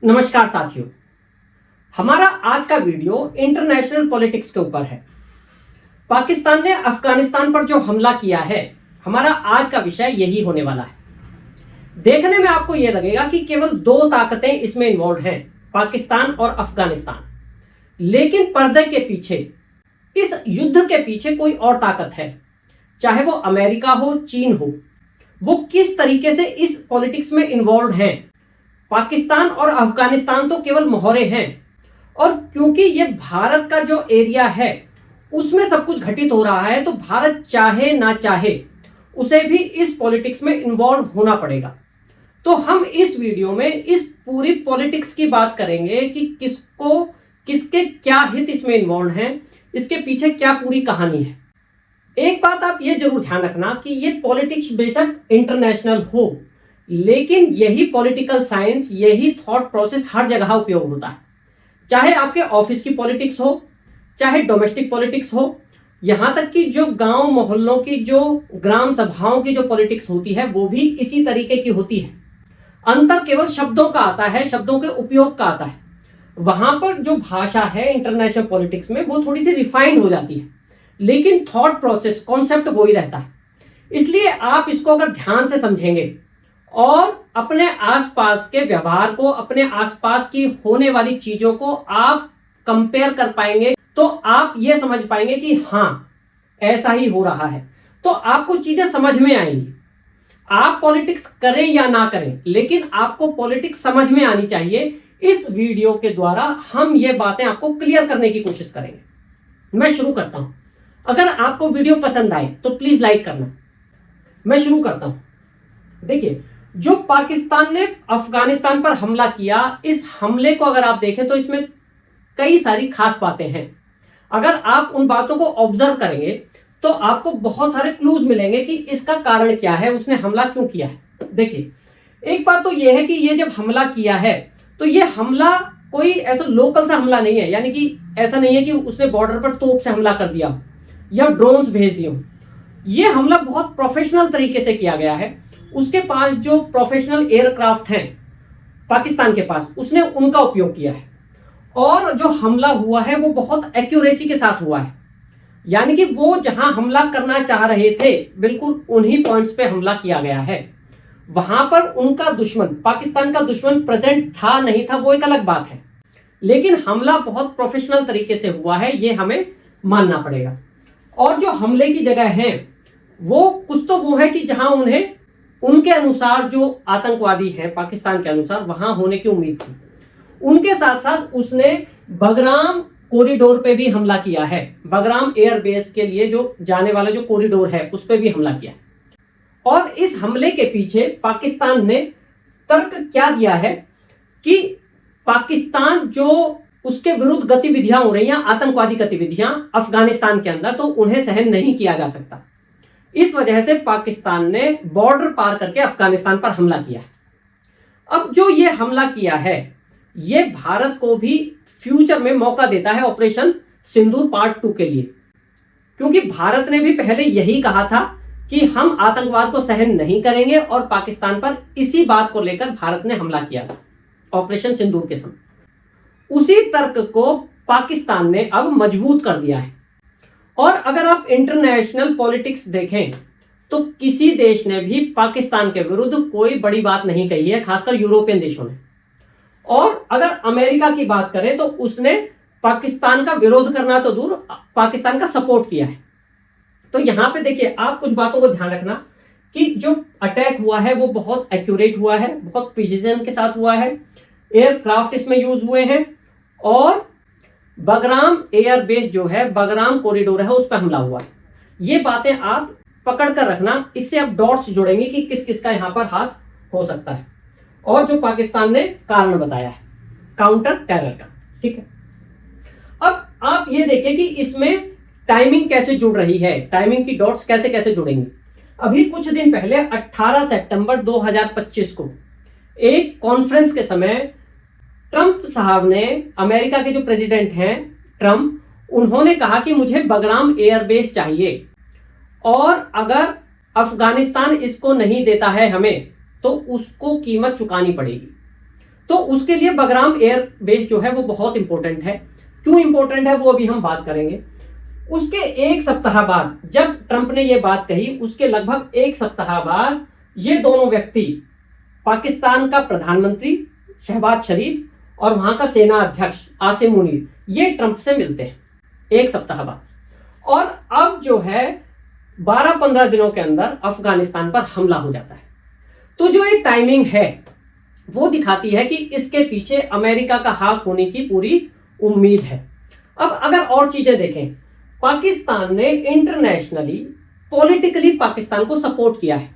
नमस्कार साथियों, हमारा आज का वीडियो इंटरनेशनल पॉलिटिक्स के ऊपर है। पाकिस्तान ने अफगानिस्तान पर जो हमला किया है, हमारा आज का विषय यही होने वाला है। देखने में आपको यह लगेगा कि केवल दो ताकतें इसमें इन्वॉल्व हैं, पाकिस्तान और अफगानिस्तान, लेकिन पर्दे के पीछे, इस युद्ध के पीछे कोई और ताकत है। चाहे वो अमेरिका हो, चीन हो, वो किस तरीके से इस पॉलिटिक्स में इन्वॉल्व हैं। पाकिस्तान और अफगानिस्तान तो केवल मोहरे हैं, और क्योंकि ये भारत का जो एरिया है उसमें सब कुछ घटित हो रहा है, तो भारत चाहे ना चाहे उसे भी इस पॉलिटिक्स में इन्वॉल्व होना पड़ेगा। तो हम इस वीडियो में इस पूरी पॉलिटिक्स की बात करेंगे कि किसको किसके क्या हित इसमें इन्वॉल्व हैं, इसके पीछे क्या पूरी कहानी है। एक बात आप ये जरूर ध्यान रखना कि ये पॉलिटिक्स बेशक इंटरनेशनल हो, लेकिन यही पॉलिटिकल साइंस, यही थॉट प्रोसेस हर जगह उपयोग होता है। चाहे आपके ऑफिस की पॉलिटिक्स हो, चाहे डोमेस्टिक पॉलिटिक्स हो, यहां तक कि जो गांव मोहल्लों की, जो ग्राम सभाओं की जो पॉलिटिक्स होती है, वो भी इसी तरीके की होती है। अंतर केवल शब्दों का आता है, शब्दों के उपयोग का आता है। वहां पर जो भाषा है इंटरनेशनल पॉलिटिक्स में, वो थोड़ी सी रिफाइंड हो जाती है, लेकिन थॉट प्रोसेस, कॉन्सेप्ट वो ही रहता है। इसलिए आप इसको अगर ध्यान से समझेंगे और अपने आसपास के व्यवहार को, अपने आसपास की होने वाली चीजों को आप कंपेयर कर पाएंगे, तो आप ये समझ पाएंगे कि हां, ऐसा ही हो रहा है। तो आपको चीजें समझ में आएंगी। आप पॉलिटिक्स करें या ना करें, लेकिन आपको पॉलिटिक्स समझ में आनी चाहिए। इस वीडियो के द्वारा हम ये बातें आपको क्लियर करने की कोशिश करेंगे। मैं शुरू करता हूं। अगर आपको वीडियो पसंद आए तो प्लीज लाइक करना। मैं शुरू करता हूं। देखिए, जो पाकिस्तान ने अफगानिस्तान पर हमला किया, इस हमले को अगर आप देखें तो इसमें कई सारी खास बातें हैं। अगर आप उन बातों को ऑब्जर्व करेंगे तो आपको बहुत सारे क्लूज मिलेंगे कि इसका कारण क्या है, उसने हमला क्यों किया है। देखिए, एक बात तो यह है कि ये जब हमला किया है, तो ये हमला कोई ऐसा लोकल सा हमला नहीं है। यानी कि ऐसा नहीं है कि उसने बॉर्डर पर तोप से हमला कर दिया या ड्रोन्स भेज दिए। ये हमला बहुत प्रोफेशनल तरीके से किया गया है। उसके पास जो प्रोफेशनल एयरक्राफ्ट हैं पाकिस्तान के पास, उसने उनका उपयोग किया है। और जो हमला हुआ है वो बहुत एक्यूरेसी के साथ हुआ है। यानी कि वो जहां हमला करना चाह रहे थे, बिल्कुल उन्हीं पॉइंट्स पे हमला किया गया है। वहां पर उनका दुश्मन, पाकिस्तान का दुश्मन प्रेजेंट था नहीं था, वो एक अलग बात है, लेकिन हमला बहुत प्रोफेशनल तरीके से हुआ है, ये हमें मानना पड़ेगा। और जो हमले की जगह है वो कुछ तो वो है कि जहां उन्हें उनके अनुसार जो आतंकवादी हैं पाकिस्तान के अनुसार, वहां होने की उम्मीद थी। उनके साथ साथ उसने बगराम कॉरिडोर पे भी हमला किया है। बगराम एयरबेस के लिए जो जाने वाला जो कॉरिडोर है, उस पे भी हमला किया। और इस हमले के पीछे पाकिस्तान ने तर्क क्या दिया है कि पाकिस्तान जो उसके विरुद्ध गतिविधियां हो रही हैं, आतंकवादी गतिविधियां अफगानिस्तान के अंदर, तो उन्हें सहन नहीं किया जा सकता। इस वजह से पाकिस्तान ने बॉर्डर पार करके अफगानिस्तान पर हमला किया है। अब जो ये हमला किया है, ये भारत को भी फ्यूचर में मौका देता है ऑपरेशन सिंदूर पार्ट 2 के लिए, क्योंकि भारत ने भी पहले यही कहा था कि हम आतंकवाद को सहन नहीं करेंगे, और पाकिस्तान पर इसी बात को लेकर भारत ने हमला किया था ऑपरेशन सिंदूर के समय। उसी तर्क को पाकिस्तान ने अब मजबूत कर दिया है। और अगर आप इंटरनेशनल पॉलिटिक्स देखें तो किसी देश ने भी पाकिस्तान के विरुद्ध कोई बड़ी बात नहीं कही है, खासकर यूरोपियन देशों ने। और अगर अमेरिका की बात करें तो उसने पाकिस्तान का विरोध करना तो दूर, पाकिस्तान का सपोर्ट किया है। तो यहां पे देखिए, आप कुछ बातों को ध्यान रखना कि जो अटैक हुआ है वो बहुत एक्यूरेट हुआ है, बहुत प्रिसीजन के साथ हुआ है। एयरक्राफ्ट इसमें यूज हुए हैं, और बगराम एयरबेस जो है, बगराम कॉरिडोर है, उस पर हमला हुआ है। ये बातें आप पकड़ कर रखना, इससे आप डॉट्स जोड़ेंगे कि किस किस का यहां पर हाथ हो सकता है। और जो पाकिस्तान ने कारण बताया है काउंटर टेरर का, ठीक है। अब आप ये देखिए कि इसमें टाइमिंग कैसे जुड़ रही है, टाइमिंग की डॉट्स कैसे कैसे जुड़ेंगी। अभी कुछ दिन पहले 18 सितंबर 2025 को एक कॉन्फ्रेंस के समय ट्रंप साहब ने, अमेरिका के जो प्रेसिडेंट हैं ट्रंप, उन्होंने कहा कि मुझे बगराम एयरबेस चाहिए, और अगर अफगानिस्तान इसको नहीं देता है हमें, तो उसको कीमत चुकानी पड़ेगी। तो उसके लिए बगराम एयर बेस जो है वो बहुत इंपॉर्टेंट है। क्यों इंपॉर्टेंट है वो अभी हम बात करेंगे। उसके एक सप्ताह बाद जब ट्रंप ने ये बात कही, उसके लगभग एक सप्ताह बाद ये दोनों व्यक्ति, पाकिस्तान का प्रधानमंत्री शहबाज शरीफ और वहां का सेना अध्यक्ष आसिम मुनीर, ये ट्रंप से मिलते हैं एक सप्ताह बाद। और अब जो है 12-15 दिनों के अंदर अफगानिस्तान पर हमला हो जाता है। तो जो एक टाइमिंग है वो दिखाती है कि इसके पीछे अमेरिका का हाथ होने की पूरी उम्मीद है। अब अगर और चीजें देखें, पाकिस्तान ने इंटरनेशनली पॉलिटिकली पाकिस्तान को सपोर्ट किया है।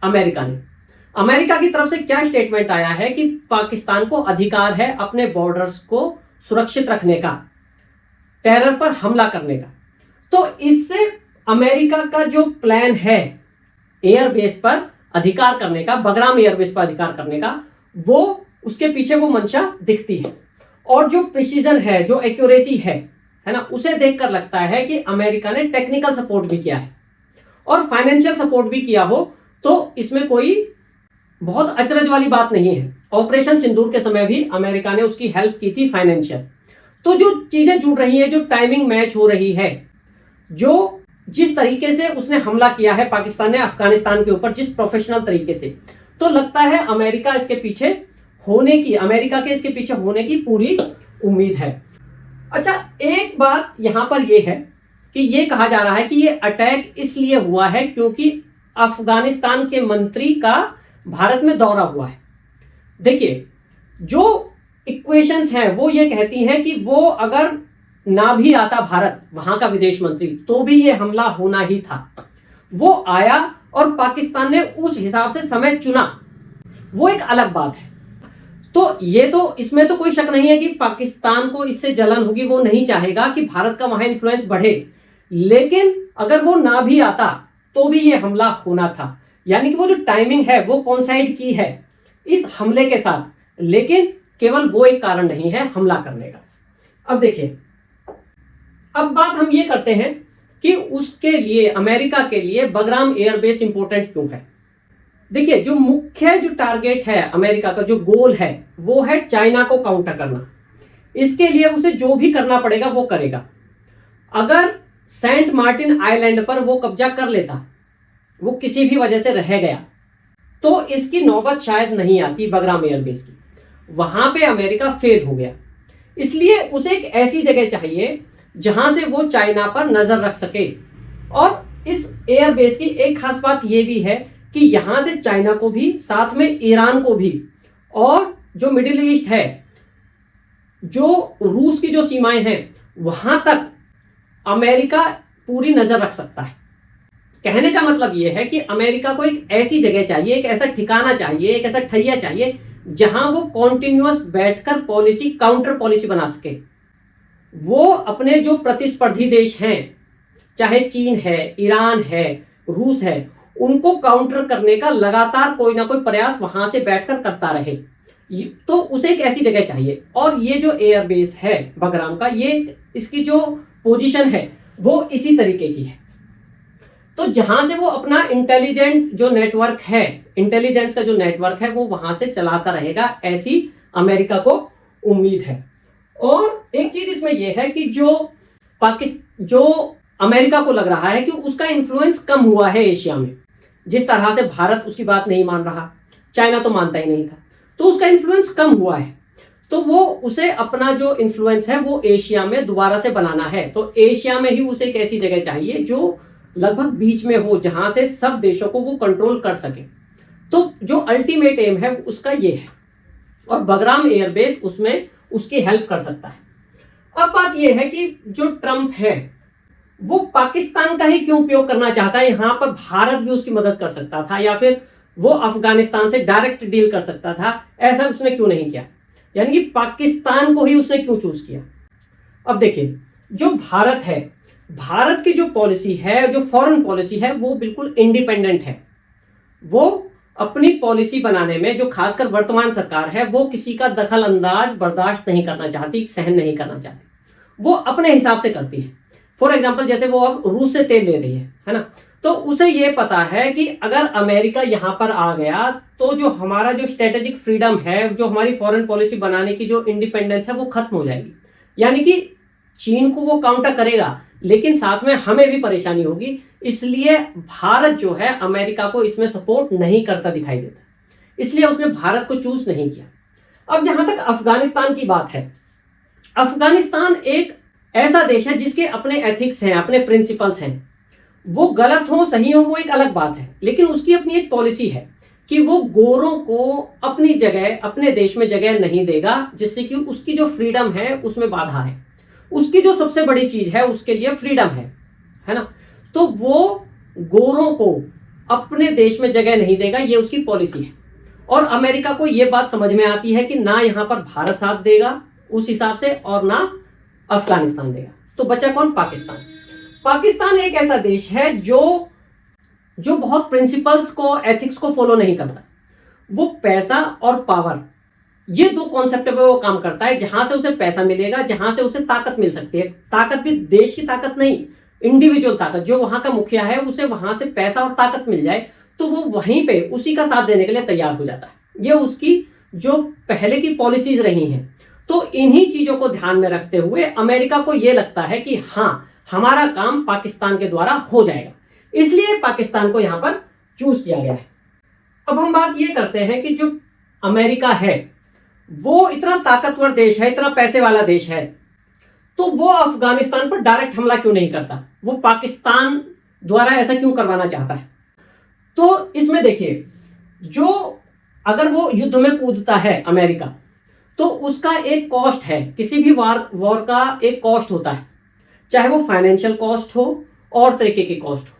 अमेरिका ने, अमेरिका की तरफ से क्या स्टेटमेंट आया है कि पाकिस्तान को अधिकार है अपने बॉर्डर्स को सुरक्षित रखने का, टेरर पर हमला करने का। तो इससे अमेरिका का जो प्लान है एयरबेस पर अधिकार करने का, बगराम एयरबेस पर अधिकार करने का, वो उसके पीछे वो मंशा दिखती है। और जो प्रिसीजन है, जो एक्यूरेसी है ना, उसे देखकर लगता है कि अमेरिका ने टेक्निकल सपोर्ट भी किया है और फाइनेंशियल सपोर्ट भी किया हो, तो इसमें कोई बहुत अचरज वाली बात नहीं है। ऑपरेशन सिंदूर के समय भी अमेरिका ने उसकी हेल्प की थी फाइनेंशियल। तो जो चीजें जुड़ रही है, जो टाइमिंग मैच हो रही है, जो जिस तरीके से उसने हमला किया है पाकिस्तान ने अफगानिस्तान के ऊपर, जिस प्रोफेशनल तरीके से, तो लगता है अमेरिका के इसके पीछे होने की पूरी उम्मीद है। अच्छा, एक बात यहां पर यह है कि यह कहा जा रहा है कि यह अटैक इसलिए हुआ है क्योंकि अफगानिस्तान के मंत्री का भारत में दौरा हुआ है। देखिए, जो इक्वेशंस हैं वो ये कहती हैं कि वो अगर ना भी आता भारत, वहां का विदेश मंत्री, तो भी ये हमला होना ही था। वो आया और पाकिस्तान ने उस हिसाब से समय चुना, वो एक अलग बात है। तो ये तो इसमें तो कोई शक नहीं है कि पाकिस्तान को इससे जलन होगी, वो नहीं चाहेगा कि भारत का वहां इन्फ्लुएंस बढ़े। लेकिन अगर वो ना भी आता तो भी ये हमला होना था। यानी कि वो जो टाइमिंग है वो कोइंसाइड की है इस हमले के साथ, लेकिन केवल वो एक कारण नहीं है हमला करने का। अब देखिए, अब बात हम ये करते हैं कि उसके लिए, अमेरिका के लिए बगराम एयरबेस इंपॉर्टेंट क्यों है। देखिए, जो मुख्य जो टारगेट है अमेरिका का, जो गोल है, वो है चाइना को काउंटर करना। इसके लिए उसे जो भी करना पड़ेगा वो करेगा। अगर सेंट मार्टिन आइलैंड पर वो कब्जा कर लेता, वो किसी भी वजह से रह गया, तो इसकी नौबत शायद नहीं आती बगराम एयरबेस की। वहां पे अमेरिका फेल हो गया। इसलिए उसे एक ऐसी जगह चाहिए जहां से वो चाइना पर नजर रख सके। और इस एयरबेस की एक खास बात यह भी है कि यहां से चाइना को भी, साथ में ईरान को भी, और जो मिडिल ईस्ट है, जो रूस की जो सीमाएं हैं, वहां तक अमेरिका पूरी नजर रख सकता है। कहने का मतलब यह है कि अमेरिका को एक ऐसी जगह चाहिए, एक ऐसा ठिकाना चाहिए, एक ऐसा ठैया चाहिए जहां वो कॉन्टिन्यूअस बैठकर पॉलिसी, काउंटर पॉलिसी बना सके। वो अपने जो प्रतिस्पर्धी देश हैं, चाहे चीन है, ईरान है, रूस है, उनको काउंटर करने का लगातार कोई ना कोई प्रयास वहां से बैठकर करता रहे। तो उसे एक ऐसी जगह चाहिए। और ये जो एयरबेस है बगराम का, ये इसकी जो पोजीशन है वो इसी तरीके की है। तो जहां से वो अपना इंटेलिजेंट जो नेटवर्क है, इंटेलिजेंस का जो नेटवर्क है, वो वहां से चलाता रहेगा, ऐसी अमेरिका को उम्मीद है। और एक चीज इसमें यह है कि जो अमेरिका को लग रहा है कि उसका इन्फ्लुएंस कम हुआ है एशिया में। जिस तरह से भारत उसकी बात नहीं मान रहा, चाइना तो मानता ही नहीं था, तो उसका इन्फ्लुएंस कम हुआ है। तो वो उसे अपना जो इन्फ्लुएंस है वो एशिया में दोबारा से बनाना है। तो एशिया में ही उसे एक ऐसी जगह चाहिए जो लगभग बीच में हो, जहां से सब देशों को वो कंट्रोल कर सके। तो जो अल्टीमेट एम है उसका ये है, और बगराम एयरबेस उसमें उसकी हेल्प कर सकता है। अब बात यह है कि जो ट्रंप है वो पाकिस्तान का ही क्यों उपयोग करना चाहता है। यहां पर भारत भी उसकी मदद कर सकता था, या फिर वो अफगानिस्तान से डायरेक्ट डील कर सकता था, ऐसा उसने क्यों नहीं किया। यानी कि पाकिस्तान को ही उसने क्यों चूज किया। अब देखिए, जो भारत है, भारत की जो पॉलिसी है, जो फॉरेन पॉलिसी है, वो बिल्कुल इंडिपेंडेंट है। वो अपनी पॉलिसी बनाने में, जो खासकर वर्तमान सरकार है, वो किसी का दखल अंदाज बर्दाश्त नहीं करना चाहती, सहन नहीं करना चाहती। वो अपने हिसाब से करती है। फॉर एग्जाम्पल, जैसे वो अब रूस से तेल ले रही है ना, तो उसे ये पता है कि अगर अमेरिका यहां पर आ गया तो जो हमारा जो स्ट्रेटेजिक फ्रीडम है, जो हमारी फॉरेन पॉलिसी बनाने की जो इंडिपेंडेंस है, वो खत्म हो जाएगी। यानी कि चीन को वो काउंटर करेगा, लेकिन साथ में हमें भी परेशानी होगी। इसलिए भारत जो है अमेरिका को इसमें सपोर्ट नहीं करता दिखाई देता, इसलिए उसने भारत को चूज नहीं किया। अब जहां तक अफगानिस्तान की बात है, अफगानिस्तान एक ऐसा देश है जिसके अपने एथिक्स हैं, अपने प्रिंसिपल्स हैं। वो गलत हो सही हो वो एक अलग बात है, लेकिन उसकी अपनी एक पॉलिसी है कि वो गोरों को अपनी जगह, अपने देश में जगह नहीं देगा, जिससे कि उसकी जो फ्रीडम है उसमें बाधा है। उसकी जो सबसे बड़ी चीज है उसके लिए फ्रीडम है ना। तो वो गोरों को अपने देश में जगह नहीं देगा, ये उसकी पॉलिसी है। और अमेरिका को ये बात समझ में आती है कि ना यहां पर भारत साथ देगा उस हिसाब से, और ना अफगानिस्तान देगा। तो बचा कौन? पाकिस्तान। पाकिस्तान एक ऐसा देश है जो बहुत प्रिंसिपल्स को, एथिक्स को फॉलो नहीं करता। वो पैसा और पावर, ये दो कॉन्सेप्ट पे वो काम करता है। जहां से उसे पैसा मिलेगा, जहां से उसे ताकत मिल सकती है, ताकत भी देश की ताकत नहीं, इंडिविजुअल ताकत। जो वहां का मुखिया है उसे वहां से पैसा और ताकत मिल जाए तो वो वहीं पे उसी का साथ देने के लिए तैयार हो जाता है। ये उसकी जो पहले की पॉलिसीज रही हैं। तो इन्हीं चीजों को ध्यान में रखते हुए अमेरिका को यह लगता है कि हाँ, हमारा काम पाकिस्तान के द्वारा हो जाएगा, इसलिए पाकिस्तान को यहां पर चूज किया गया है। अब हम बात ये करते हैं कि जो अमेरिका है वो इतना ताकतवर देश है, इतना पैसे वाला देश है, तो वो अफगानिस्तान पर डायरेक्ट हमला क्यों नहीं करता? वो पाकिस्तान द्वारा ऐसा क्यों करवाना चाहता है? तो इसमें देखिए, जो अगर वो युद्ध में कूदता है अमेरिका, तो उसका एक कॉस्ट है। किसी भी वॉर का एक कॉस्ट होता है, चाहे वो फाइनेंशियल कॉस्ट हो और तरीके की कॉस्ट हो।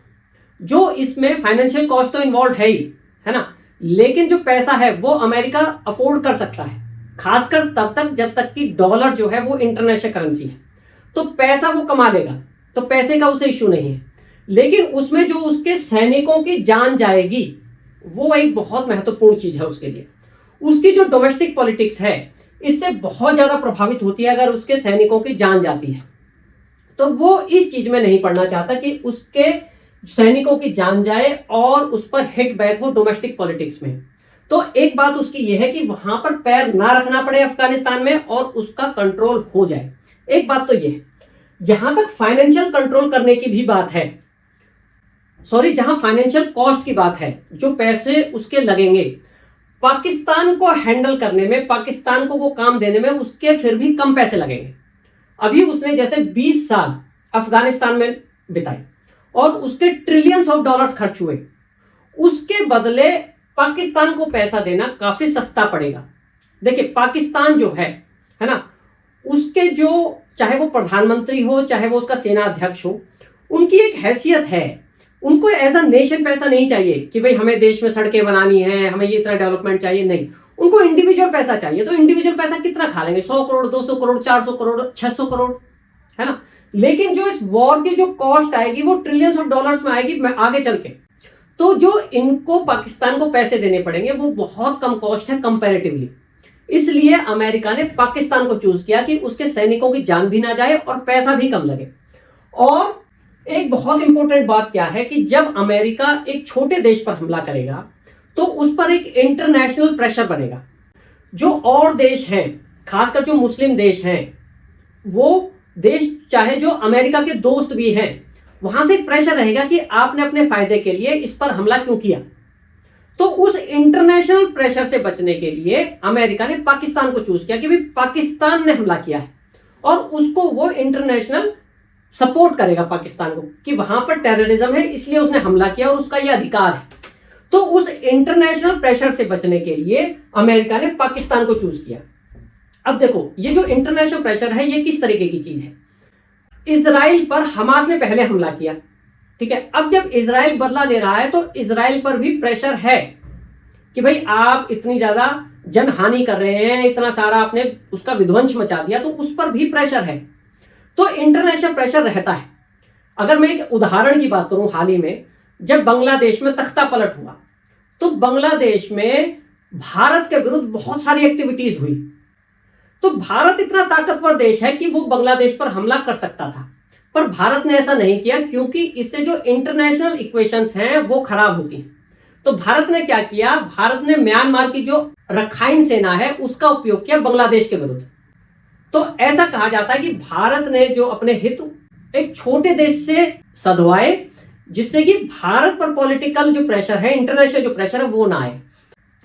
जो इसमें फाइनेंशियल कॉस्ट तो इन्वॉल्व है ही, है ना, लेकिन जो पैसा है वो अमेरिका अफोर्ड कर सकता है, खासकर तब तक जब तक कि डॉलर जो है वो इंटरनेशनल करेंसी है। तो पैसा वो कमा लेगा, तो पैसे का उसे इश्यू नहीं है, लेकिन उसमें जो उसके सैनिकों की जान जाएगी वो एक बहुत महत्वपूर्ण चीज है उसके लिए। उसकी जो डोमेस्टिक पॉलिटिक्स है इससे बहुत ज्यादा प्रभावित होती है अगर उसके सैनिकों की जान जाती है। तो वो इस चीज में नहीं पड़ना चाहता कि उसके सैनिकों की जान जाए और उस पर हिट बैक हो डोमेस्टिक पॉलिटिक्स में। तो एक बात उसकी यह है कि वहां पर पैर ना रखना पड़े अफगानिस्तान में और उसका कंट्रोल हो जाए। एक बात तो यह है। जहां तक फाइनेंशियल कंट्रोल करने की भी बात है, जहां फाइनेंशियल कॉस्ट की बात है, जो पैसे उसके लगेंगे पाकिस्तान को हैंडल करने में, पाकिस्तान को वो काम देने में, उसके फिर भी कम पैसे लगेंगे। अभी उसने जैसे 20 साल अफगानिस्तान में बिताए और उसके ट्रिलियंस ऑफ डॉलर्स खर्च हुए, उसके बदले पाकिस्तान को पैसा देना काफी सस्ता पड़ेगा। देखिए, पाकिस्तान जो है ना, उसके जो, चाहे वो प्रधानमंत्री हो, चाहे वो उसका सेना अध्यक्ष हो, उनकी एक हैसियत है। उनको एज अ नेशन पैसा नहीं चाहिए कि भाई हमें देश में सड़कें बनानी है, हमें ये इतना डेवलपमेंट चाहिए, नहीं। उनको इंडिविजुअल पैसा चाहिए। तो इंडिविजुअल पैसा कितना खा लेंगे? 100 करोड़, 200 करोड़, 400 करोड़, 600 करोड़, है ना। लेकिन जो इस वॉर की जो कॉस्ट आएगी वो ट्रिलियंस ऑफ डॉलर्स में आएगी आगे चल के। तो जो इनको पाकिस्तान को पैसे देने पड़ेंगे वो बहुत कम कॉस्ट है कंपैरेटिवली। इसलिए अमेरिका ने पाकिस्तान को चूज किया कि उसके सैनिकों की जान भी ना जाए और पैसा भी कम लगे। और एक बहुत इंपॉर्टेंट बात क्या है कि जब अमेरिका एक छोटे देश पर हमला करेगा तो उस पर एक इंटरनेशनल प्रेशर बनेगा। जो और देश हैं, खासकर जो मुस्लिम देश हैं, वो देश चाहे जो अमेरिका के दोस्त भी हैं, वहां से प्रेशर रहेगा कि आपने अपने फायदे के लिए इस पर हमला क्यों किया। तो उस इंटरनेशनल प्रेशर से बचने के लिए अमेरिका ने पाकिस्तान को चूज किया कि भाई पाकिस्तान ने हमला किया है और उसको वो इंटरनेशनल सपोर्ट करेगा पाकिस्तान को कि वहां पर टेररिज्म है, इसलिए उसने हमला किया और उसका यह अधिकार है। तो उस इंटरनेशनल प्रेशर से बचने के लिए अमेरिका ने पाकिस्तान को चूज किया। अब देखो, ये जो इंटरनेशनल प्रेशर है ये किस तरीके की चीज है। इजराइल पर हमास ने पहले हमला किया, ठीक है। अब जब इजराइल बदला ले रहा है तो इजराइल पर भी प्रेशर है कि भाई आप इतनी ज्यादा जनहानि कर रहे हैं, इतना सारा आपने उसका विध्वंस मचा दिया, तो उस पर भी प्रेशर है। तो इंटरनेशनल प्रेशर रहता है। अगर मैं एक उदाहरण की बात करूं, हाल ही में जब बांग्लादेश में तख्ता पलट हुआ तो बांग्लादेश में भारत के विरुद्ध बहुत सारी एक्टिविटीज हुई। तो भारत इतना ताकतवर देश है कि वो बांग्लादेश पर हमला कर सकता था, पर भारत ने ऐसा नहीं किया, क्योंकि इससे जो इंटरनेशनल इक्वेशंस हैं वो खराब होती हैं। तो भारत ने क्या किया, भारत ने म्यांमार की जो रखाइन सेना है उसका उपयोग किया बांग्लादेश के विरुद्ध। तो ऐसा कहा जाता है कि भारत ने जो अपने हित एक छोटे देश से सधवाए, जिससे कि भारत पर पॉलिटिकल जो प्रेशर है, इंटरनेशनल जो प्रेशर है वो ना आए।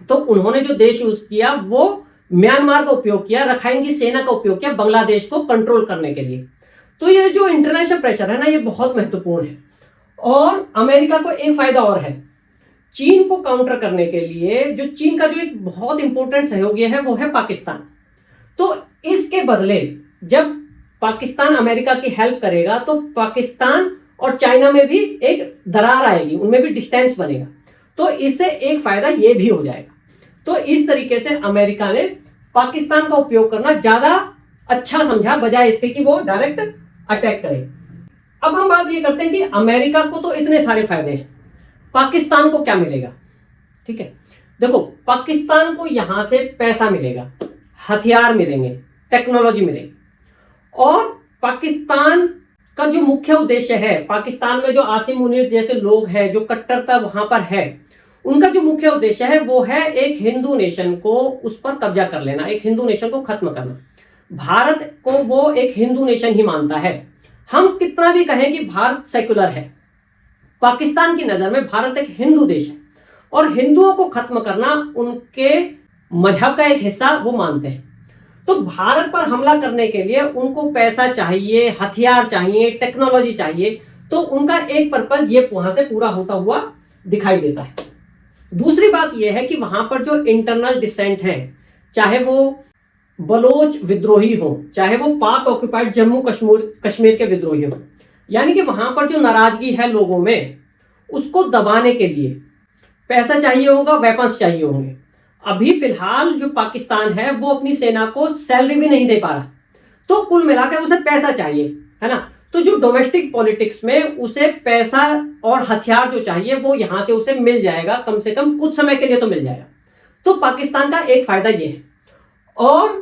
तो उन्होंने जो देश यूज किया वो म्यांमार का उपयोग किया, रखाइन की सेना का उपयोग किया बांग्लादेश को कंट्रोल करने के लिए। तो ये जो इंटरनेशनल प्रेशर है ना, ये बहुत महत्वपूर्ण है। और अमेरिका को एक फायदा और है, चीन को काउंटर करने के लिए जो चीन का जो एक बहुत इंपॉर्टेंट सहयोगी है वो है पाकिस्तान। तो इसके बदले जब पाकिस्तान अमेरिका की हेल्प करेगा तो पाकिस्तान और चाइना में भी एक दरार आएगी, उनमें भी डिस्टेंस बनेगा। तो इससे एक फायदा ये भी हो जाएगा। तो इस तरीके से अमेरिका ने पाकिस्तान का उपयोग करना ज्यादा अच्छा समझा, बजाय इसके कि वो डायरेक्ट अटैक करे। अब हम बात ये करते हैं कि अमेरिका को तो इतने सारे फायदे हैं, पाकिस्तान को क्या मिलेगा। ठीक है, देखो पाकिस्तान को यहां से पैसा मिलेगा, हथियार मिलेंगे, टेक्नोलॉजी मिलेगी। और पाकिस्तान का जो मुख्य उद्देश्य है, पाकिस्तान में जो आसिम मुनीर जैसे लोग हैं जो कट्टरता वहां पर है, उनका जो मुख्य उद्देश्य है वो है एक हिंदू नेशन को उस पर कब्जा कर लेना, एक हिंदू नेशन को खत्म करना। भारत को वो एक हिंदू नेशन ही मानता है। हम कितना भी कहें कि भारत सेक्युलर है, पाकिस्तान की नजर में भारत एक हिंदू देश है और हिंदुओं को खत्म करना उनके मजहब का एक हिस्सा वो मानते हैं। तो भारत पर हमला करने के लिए उनको पैसा चाहिए, हथियार चाहिए, टेक्नोलॉजी चाहिए। तो उनका एक पर्पज ये वहां से पूरा होता हुआ दिखाई देता है। दूसरी बात यह है कि वहां पर जो इंटरनल डिसेंट हैं, चाहे वो बलोच विद्रोही हो, चाहे वो पाक ऑक्युपाइड जम्मू कश्मीर के विद्रोही हो, यानी कि वहां पर जो नाराजगी है लोगों में, उसको दबाने के लिए पैसा चाहिए होगा, वेपन्स चाहिए होंगे। अभी फिलहाल जो पाकिस्तान है वो अपनी सेना को सैलरी भी नहीं दे पा रहा, तो कुल मिलाकर उसे पैसा चाहिए, है ना। तो जो डोमेस्टिक पॉलिटिक्स में उसे पैसा और हथियार जो चाहिए वो यहां से उसे मिल जाएगा, कम से कम कुछ समय के लिए तो मिल जाएगा। तो पाकिस्तान का एक फायदा ये है। और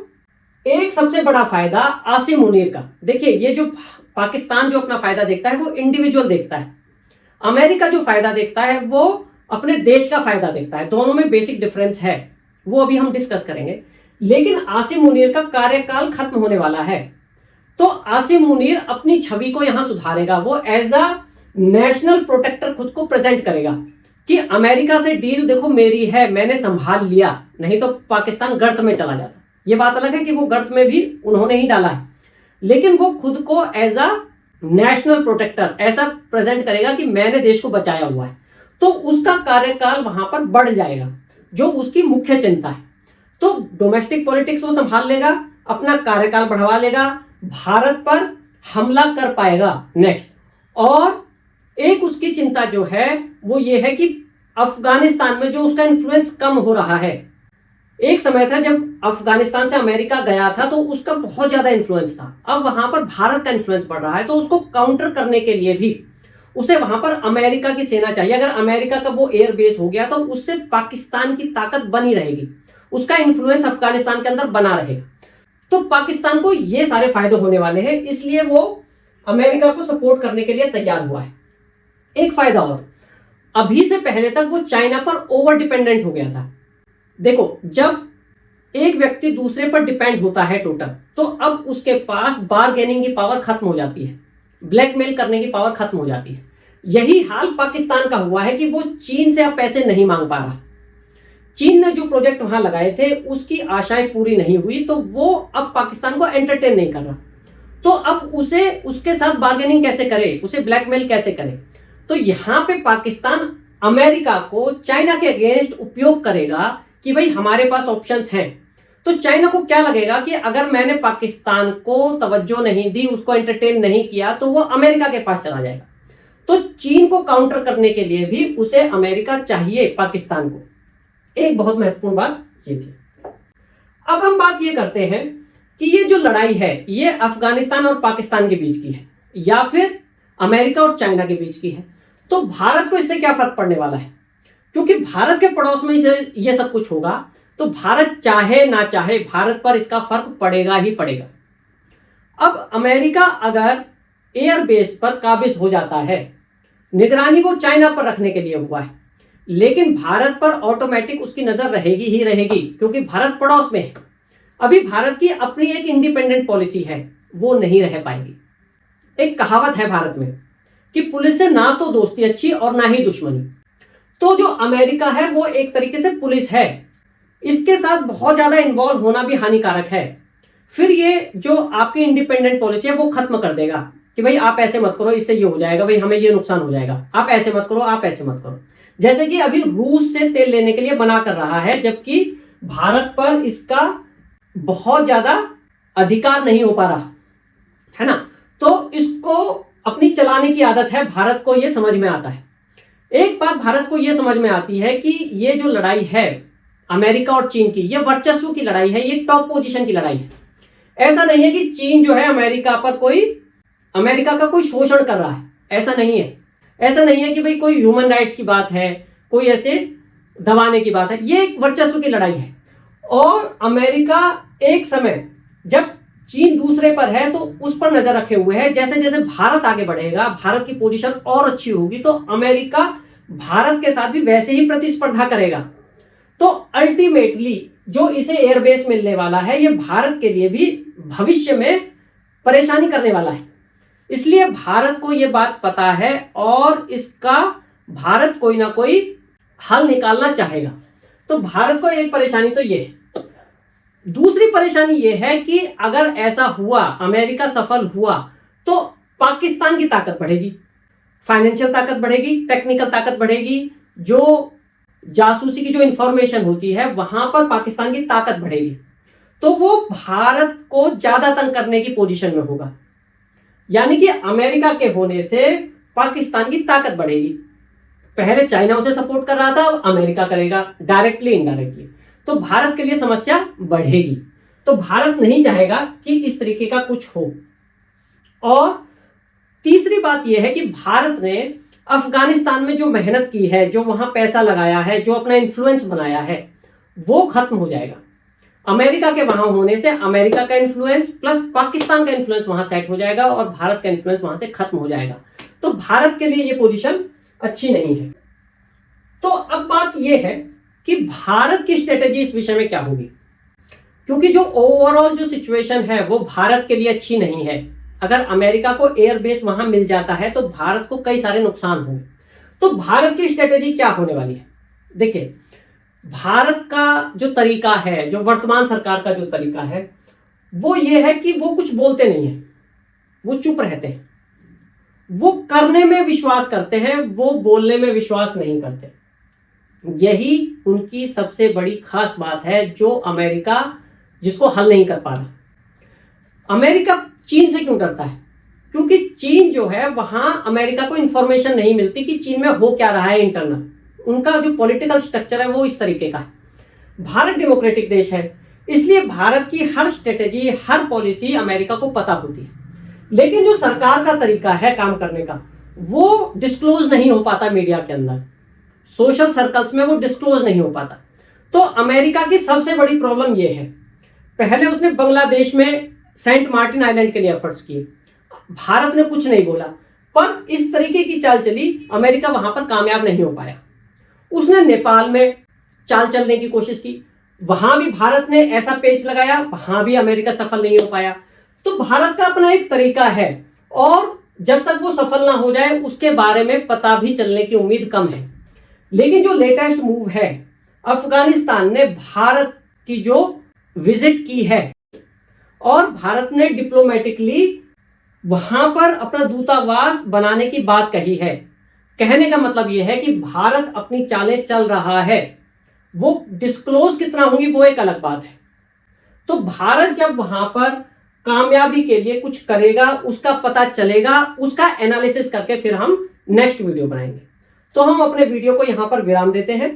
एक सबसे बड़ा फायदा आसिम मुनीर का, देखिए ये जो पाकिस्तान जो अपना फायदा देखता है वो इंडिविजुअल देखता है, अमेरिका जो फायदा देखता है वो अपने देश का फायदा देखता है। दोनों में बेसिक डिफरेंस है, वो अभी हम डिस्कस करेंगे। लेकिन आसिम मुनीर का कार्यकाल खत्म होने वाला है, तो आसिम मुनीर अपनी छवि को यहां सुधारेगा। वो एज अ नेशनल प्रोटेक्टर खुद को प्रेजेंट करेगा कि अमेरिका से डील देखो मेरी है, मैंने संभाल लिया, नहीं तो पाकिस्तान गर्त में चला जाता। ये बात अलग है कि वो गर्त में भी उन्होंने ही डाला है, लेकिन वो खुद को एज अ नेशनल प्रोटेक्टर ऐसा प्रेजेंट करेगा कि मैंने देश को बचाया हुआ है। तो उसका कार्यकाल वहां पर बढ़ जाएगा, जो उसकी मुख्य चिंता है। तो डोमेस्टिक पॉलिटिक्स वो संभाल लेगा, अपना कार्यकाल बढ़वा लेगा, भारत पर हमला कर पाएगा नेक्स्ट। और एक उसकी चिंता जो है वो ये है कि अफगानिस्तान में जो उसका इन्फ्लुएंस कम हो रहा है। एक समय था जब अफगानिस्तान से अमेरिका गया था तो उसका बहुत ज्यादा इन्फ्लुएंस था, अब वहां पर भारत का इन्फ्लुएंस बढ़ रहा है। तो उसको काउंटर करने के लिए भी उसे वहां पर अमेरिका की सेना चाहिए। अगर अमेरिका का वो एयर बेस हो गया तो उससे पाकिस्तान की ताकत बनी रहेगी, उसका इन्फ्लुएंस अफगानिस्तान के अंदर बना रहेगा। तो पाकिस्तान को ये सारे फायदे होने वाले हैं, इसलिए वो अमेरिका को सपोर्ट करने के लिए तैयार हुआ है। एक फायदा और, अभी से पहले तक वो चाइना पर ओवर डिपेंडेंट हो गया था। देखो जब एक व्यक्ति दूसरे पर डिपेंड होता है टोटल, तो अब उसके पास बार्गेनिंग की पावर खत्म हो जाती है, ब्लैकमेल करने की पावर खत्म हो जाती है। यही हाल पाकिस्तान का हुआ है कि वो चीन से अब पैसे नहीं मांग पा रहा। चीन ने जो प्रोजेक्ट वहां लगाए थे उसकी आशाएं पूरी नहीं हुई, तो वो अब पाकिस्तान को एंटरटेन नहीं कर रहा। तो अब उसे उसके साथ बार्गेनिंग कैसे करे, उसे ब्लैकमेल कैसे करे। तो यहां पे पाकिस्तान अमेरिका को चाइना के अगेंस्ट उपयोग करेगा कि भाई हमारे पास ऑप्शंस हैं। तो चाइना को क्या लगेगा कि अगर मैंने पाकिस्तान को तवज्जो नहीं दी, उसको एंटरटेन नहीं किया, तो वो अमेरिका के पास चला जाएगा। तो चीन को काउंटर करने के लिए भी उसे अमेरिका चाहिए पाकिस्तान को। एक बहुत महत्वपूर्ण बात ये थी। अब हम बात ये करते हैं कि ये जो लड़ाई है ये अफगानिस्तान और पाकिस्तान के बीच की है या फिर अमेरिका और चाइना के बीच की है। तो भारत को इससे क्या फर्क पड़ने वाला है, क्योंकि भारत के पड़ोस में ये सब कुछ होगा, तो भारत चाहे ना चाहे भारत पर इसका फर्क पड़ेगा ही पड़ेगा। अब अमेरिका अगर एयर बेस पर काबिज हो जाता है, निगरानी वो चाइना पर रखने के लिए हुआ है, लेकिन भारत पर ऑटोमेटिक उसकी नजर रहेगी ही रहेगी, क्योंकि भारत पड़ोस में है। अभी भारत की अपनी एक इंडिपेंडेंट पॉलिसी है, वो नहीं रह पाएगी। एक कहावत है भारत में कि पुलिस से ना तो दोस्ती अच्छी और ना ही दुश्मनी। तो जो अमेरिका है वो एक तरीके से पुलिस है, इसके साथ बहुत ज्यादा इन्वॉल्व होना भी हानिकारक है। फिर ये जो आपकी इंडिपेंडेंट पॉलिसी है वो खत्म कर देगा कि भाई आप ऐसे मत करो, इससे ये हो जाएगा, भाई हमें ये नुकसान हो जाएगा, आप ऐसे मत करो, आप ऐसे मत करो। जैसे कि अभी रूस से तेल लेने के लिए मना कर रहा है, जबकि भारत पर इसका बहुत ज्यादा अधिकार नहीं हो पा रहा है ना। तो इसको अपनी चलाने की आदत है, भारत को यह समझ में आता है। एक बात भारत को यह समझ में आती है कि ये जो लड़ाई है अमेरिका और चीन की, ये वर्चस्व की लड़ाई है, ये टॉप पोजीशन की लड़ाई है। ऐसा नहीं है कि चीन जो है अमेरिका का कोई शोषण कर रहा है, ऐसा नहीं है। ऐसा नहीं है कि भाई कोई ह्यूमन राइट्स की बात है, कोई ऐसे दबाने की बात है। ये एक वर्चस्व की लड़ाई है। और अमेरिका एक समय जब चीन दूसरे पर है तो उस पर नजर रखे हुए है। जैसे जैसे भारत आगे बढ़ेगा, भारत की पोजीशन और अच्छी होगी, तो अमेरिका भारत के साथ भी वैसे ही प्रतिस्पर्धा करेगा। तो अल्टीमेटली जो इसे एयरबेस मिलने वाला है, ये भारत के लिए भी भविष्य में परेशानी करने वाला है। इसलिए भारत को यह बात पता है और इसका भारत कोई ना कोई हल निकालना चाहेगा। तो भारत को एक परेशानी तो ये है। दूसरी परेशानी यह है कि अगर ऐसा हुआ, अमेरिका सफल हुआ, तो पाकिस्तान की ताकत बढ़ेगी, फाइनेंशियल ताकत बढ़ेगी, टेक्निकल ताकत बढ़ेगी, जो जासूसी की जो इंफॉर्मेशन होती है वहां पर पाकिस्तान की ताकत बढ़ेगी। तो वो भारत को ज्यादा तंग करने की पोजीशन में होगा। यानी कि अमेरिका के होने से पाकिस्तान की ताकत बढ़ेगी। पहले चाइना उसे सपोर्ट कर रहा था, अब अमेरिका करेगा, डायरेक्टली इनडायरेक्टली। तो भारत के लिए समस्या बढ़ेगी। तो भारत नहीं चाहेगा कि इस तरीके का कुछ हो। और तीसरी बात यह है कि भारत ने अफगानिस्तान में जो मेहनत की है, जो वहां पैसा लगाया है, जो अपना इन्फ्लुएंस बनाया है, वो खत्म हो जाएगा। अमेरिका के वहां होने से अमेरिका का इन्फ्लुएंस प्लस पाकिस्तान का इन्फ्लुएंस वहां सेट हो जाएगा और भारत का इन्फ्लुएंस वहां से खत्म हो जाएगा। तो भारत के लिए ये पोजीशन अच्छी नहीं है। तो अब बात यह है कि भारत की स्ट्रेटेजी इस विषय में क्या होगी, क्योंकि जो ओवरऑल जो सिचुएशन है वो भारत के लिए अच्छी नहीं है। अगर अमेरिका को एयरबेस वहां मिल जाता है तो भारत को कई सारे नुकसान होंगे। तो भारत की स्ट्रेटेजी क्या होने वाली है? देखिए, भारत का जो तरीका है, जो वर्तमान सरकार का जो तरीका है, वो ये है कि वो कुछ बोलते नहीं है, वो चुप रहते हैं, वो करने में विश्वास करते हैं, वो बोलने में विश्वास नहीं करते। यही उनकी सबसे बड़ी खास बात है, जो अमेरिका जिसको हल नहीं कर पा रहा। अमेरिका चीन से क्यों डरता है? क्योंकि चीन जो है वहां अमेरिका को इंफॉर्मेशन नहीं मिलती कि चीन में हो क्या रहा है इंटरनल। उनका जो पॉलिटिकल स्ट्रक्चर है वो इस तरीके का है। भारत डेमोक्रेटिक देश है, इसलिए भारत की हर स्ट्रेटेजी, हर पॉलिसी अमेरिका को पता होती है। लेकिन जो सरकार का तरीका है काम करने का, वो डिस्क्लोज नहीं हो पाता मीडिया के अंदर, सोशल सर्कल्स में वो डिस्क्लोज नहीं हो पाता। तो अमेरिका की सबसे बड़ी प्रॉब्लम ये है। पहले उसने बांग्लादेश में सेंट मार्टिन आइलैंड के लिए एफर्ट्स किए, भारत ने कुछ नहीं बोला, पर इस तरीके की चाल चली, अमेरिका वहां पर कामयाब नहीं हो पाया। उसने नेपाल में चाल चलने की कोशिश की, वहां भी भारत ने ऐसा पेच लगाया, वहां भी अमेरिका सफल नहीं हो पाया। तो भारत का अपना एक तरीका है और जब तक वो सफल ना हो जाए उसके बारे में पता भी चलने की उम्मीद कम है। लेकिन जो लेटेस्ट मूव है, अफगानिस्तान ने भारत की जो विजिट की है और भारत ने डिप्लोमेटिकली वहां पर अपना दूतावास बनाने की बात कही है। कहने का मतलब यह है कि भारत अपनी चालें चल रहा है। वो डिस्क्लोज कितना होंगी वो एक अलग बात है। तो भारत जब वहां पर कामयाबी के लिए कुछ करेगा, उसका पता चलेगा, उसका एनालिसिस करके फिर हम नेक्स्ट वीडियो बनाएंगे। तो हम अपने वीडियो को यहां पर विराम देते हैं।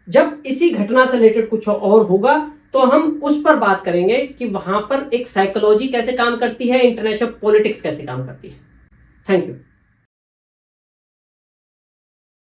जब इसी घटना से रिलेटेड कुछ और होगा तो हम उस पर बात करेंगे कि वहां पर एक साइकोलॉजी कैसे काम करती है, इंटरनेशनल पॉलिटिक्स कैसे काम करती है। Thank you.